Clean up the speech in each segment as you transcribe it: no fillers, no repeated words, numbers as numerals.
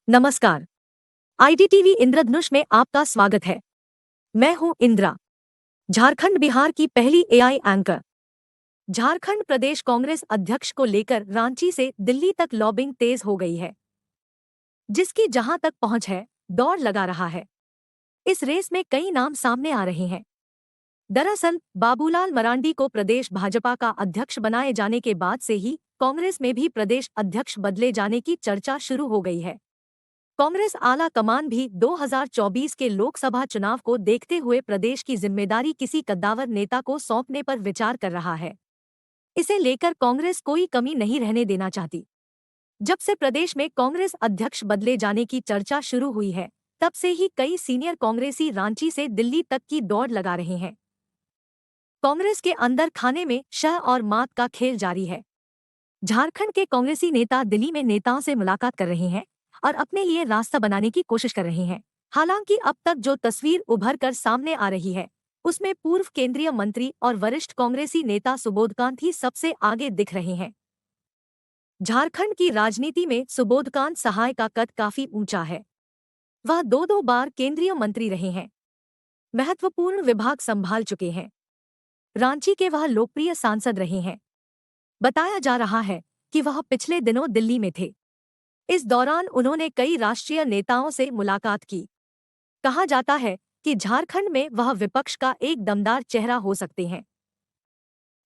नमस्कार। आईडीटीवी इंद्रधनुष में आपका स्वागत है। मैं हूं इंद्रा, झारखंड बिहार की पहली एआई एंकर। झारखंड प्रदेश कांग्रेस अध्यक्ष को लेकर रांची से दिल्ली तक लॉबिंग तेज हो गई है, जिसकी जहां तक पहुंच है, दौड़ लगा रहा है। इस रेस में कई नाम सामने आ रहे हैं। दरअसल बाबूलाल मरांडी को प्रदेश भाजपा का अध्यक्ष बनाए जाने के बाद से ही कांग्रेस में भी प्रदेश अध्यक्ष बदले जाने की चर्चा शुरू हो गई है। कांग्रेस आला कमान भी 2024 के लोकसभा चुनाव को देखते हुए प्रदेश की जिम्मेदारी किसी कद्दावर नेता को सौंपने पर विचार कर रहा है। इसे लेकर कांग्रेस कोई कमी नहीं रहने देना चाहती। जब से प्रदेश में कांग्रेस अध्यक्ष बदले जाने की चर्चा शुरू हुई है, तब से ही कई सीनियर कांग्रेसी रांची से दिल्ली तक की दौड़ लगा रहे हैं। कांग्रेस के अंदर खाने में शह और मात का खेल जारी है। झारखंड के कांग्रेसी नेता दिल्ली में नेताओं से मुलाकात कर रहे हैं और अपने लिए रास्ता बनाने की कोशिश कर रहे हैं। हालांकि अब तक जो तस्वीर उभर कर सामने आ रही है, उसमें पूर्व केंद्रीय मंत्री और वरिष्ठ कांग्रेसी नेता सुबोधकांत ही सबसे आगे दिख रहे हैं। झारखंड की राजनीति में सुबोधकांत सहाय का कद काफी ऊंचा है। वह दो बार केंद्रीय मंत्री रहे हैं, महत्वपूर्ण विभाग संभाल चुके हैं। रांची के वह लोकप्रिय सांसद रहे हैं। बताया जा रहा है कि वह पिछले दिनों दिल्ली में थे। इस दौरान उन्होंने कई राष्ट्रीय नेताओं से मुलाकात की। कहा जाता है कि झारखंड में वह विपक्ष का एक दमदार चेहरा हो सकते हैं।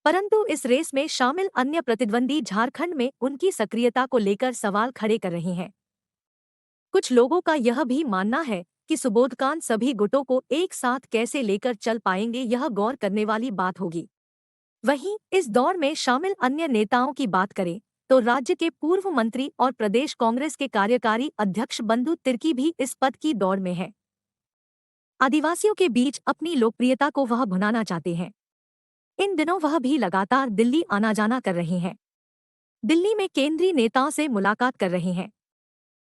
परंतु इस रेस में शामिल अन्य प्रतिद्वंदी झारखंड में उनकी सक्रियता को लेकर सवाल खड़े कर रहे हैं। कुछ लोगों का यह भी मानना है कि सुबोधकांत सभी गुटों को एक साथ कैसे लेकर चल पाएंगे, यह गौर करने वाली बात होगी। वहीं इस दौड़ में शामिल अन्य नेताओं की बात करें तो राज्य के पूर्व मंत्री और प्रदेश कांग्रेस के कार्यकारी अध्यक्ष बंधु तिर्की भी इस पद की दौड़ में हैं। आदिवासियों के बीच अपनी लोकप्रियता को वह भुनाना चाहते हैं। इन दिनों वह भी लगातार दिल्ली आना जाना कर रहे हैं। दिल्ली में केंद्रीय नेताओं से मुलाकात कर रहे हैं।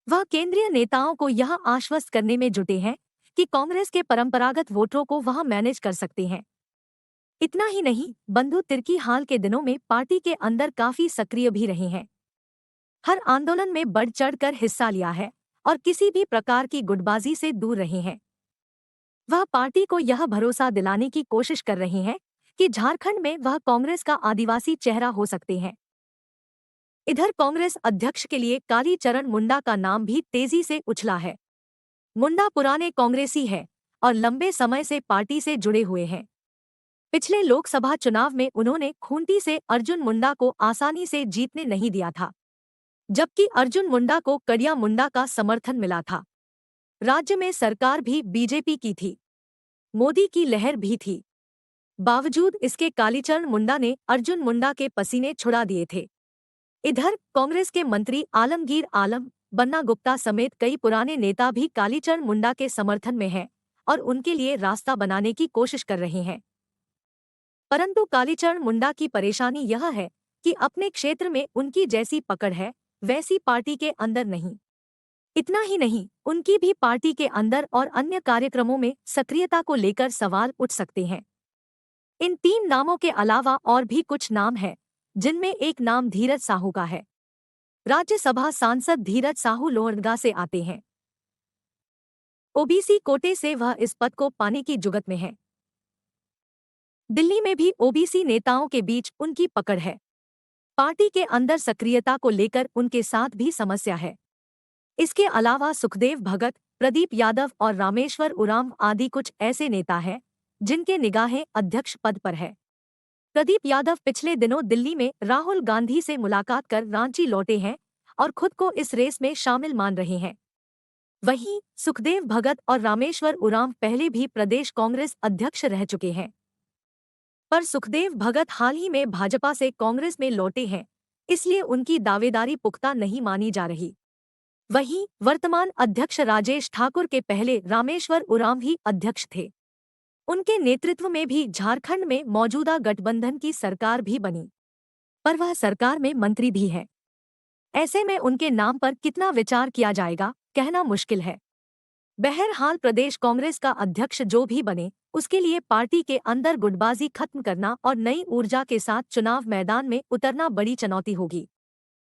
वह केंद्रीय नेताओं को यह आश्वस्त करने में जुटे हैं कि कांग्रेस के परंपरागत वोटरों को वह मैनेज कर सकते हैं। इतना ही नहीं, बंधु तिर्की हाल के दिनों में पार्टी के अंदर काफी सक्रिय भी रहे हैं। हर आंदोलन में बढ़ चढ़कर हिस्सा लिया है और किसी भी प्रकार की गुटबाजी से दूर रहे हैं। वह पार्टी को यह भरोसा दिलाने की कोशिश कर रहे हैं कि झारखंड में वह कांग्रेस का आदिवासी चेहरा हो सकते हैं। इधर कांग्रेस अध्यक्ष के लिए कालीचरण मुंडा का नाम भी तेजी से उछला है। मुंडा पुराने कांग्रेसी है और लंबे समय से पार्टी से जुड़े हुए हैं। पिछले लोकसभा चुनाव में उन्होंने खूंटी से अर्जुन मुंडा को आसानी से जीतने नहीं दिया था, जबकि अर्जुन मुंडा को कड़िया मुंडा का समर्थन मिला था। राज्य में सरकार भी बीजेपी की थी, मोदी की लहर भी थी। बावजूद इसके कालीचरण मुंडा ने अर्जुन मुंडा के पसीने छुड़ा दिए थे। इधर कांग्रेस के मंत्री आलमगीर आलम, बन्ना गुप्ता समेत कई पुराने नेता भी कालीचरण मुंडा के समर्थन में हैं और उनके लिए रास्ता बनाने की कोशिश कर रहे हैं। परंतु कालीचरण मुंडा की परेशानी यह है कि अपने क्षेत्र में उनकी जैसी पकड़ है, वैसी पार्टी के अंदर नहीं। इतना ही नहीं, उनकी भी पार्टी के अंदर और अन्य कार्यक्रमों में सक्रियता को लेकर सवाल उठ सकते हैं। इन 3 नामों के अलावा और भी कुछ नाम हैं, जिनमें एक नाम धीरज साहू का है। राज्यसभा सांसद धीरज साहू लोहरदगा से आते हैं। ओबीसी कोटे से वह इस पद को पाने की जुगत में हैं। दिल्ली में भी ओबीसी नेताओं के बीच उनकी पकड़ है। पार्टी के अंदर सक्रियता को लेकर उनके साथ भी समस्या है। इसके अलावा सुखदेव भगत, प्रदीप यादव और रामेश्वर उरांव आदि कुछ ऐसे नेता हैं जिनके निगाहें अध्यक्ष पद पर है। प्रदीप यादव पिछले दिनों दिल्ली में राहुल गांधी से मुलाकात कर रांची लौटे हैं और खुद को इस रेस में शामिल मान रहे हैं। वहीं सुखदेव भगत और रामेश्वर उरांव पहले भी प्रदेश कांग्रेस अध्यक्ष रह चुके हैं, पर सुखदेव भगत हाल ही में भाजपा से कांग्रेस में लौटे हैं, इसलिए उनकी दावेदारी पुख्ता नहीं मानी जा रही। वहीं वर्तमान अध्यक्ष राजेश ठाकुर के पहले रामेश्वर उरांव ही अध्यक्ष थे। उनके नेतृत्व में भी झारखंड में मौजूदा गठबंधन की सरकार भी बनी, पर वह सरकार में मंत्री भी है। ऐसे में उनके नाम पर कितना विचार किया जाएगा, कहना मुश्किल है। बहरहाल प्रदेश कांग्रेस का अध्यक्ष जो भी बने, उसके लिए पार्टी के अंदर गुटबाजी खत्म करना और नई ऊर्जा के साथ चुनाव मैदान में उतरना बड़ी चुनौती होगी।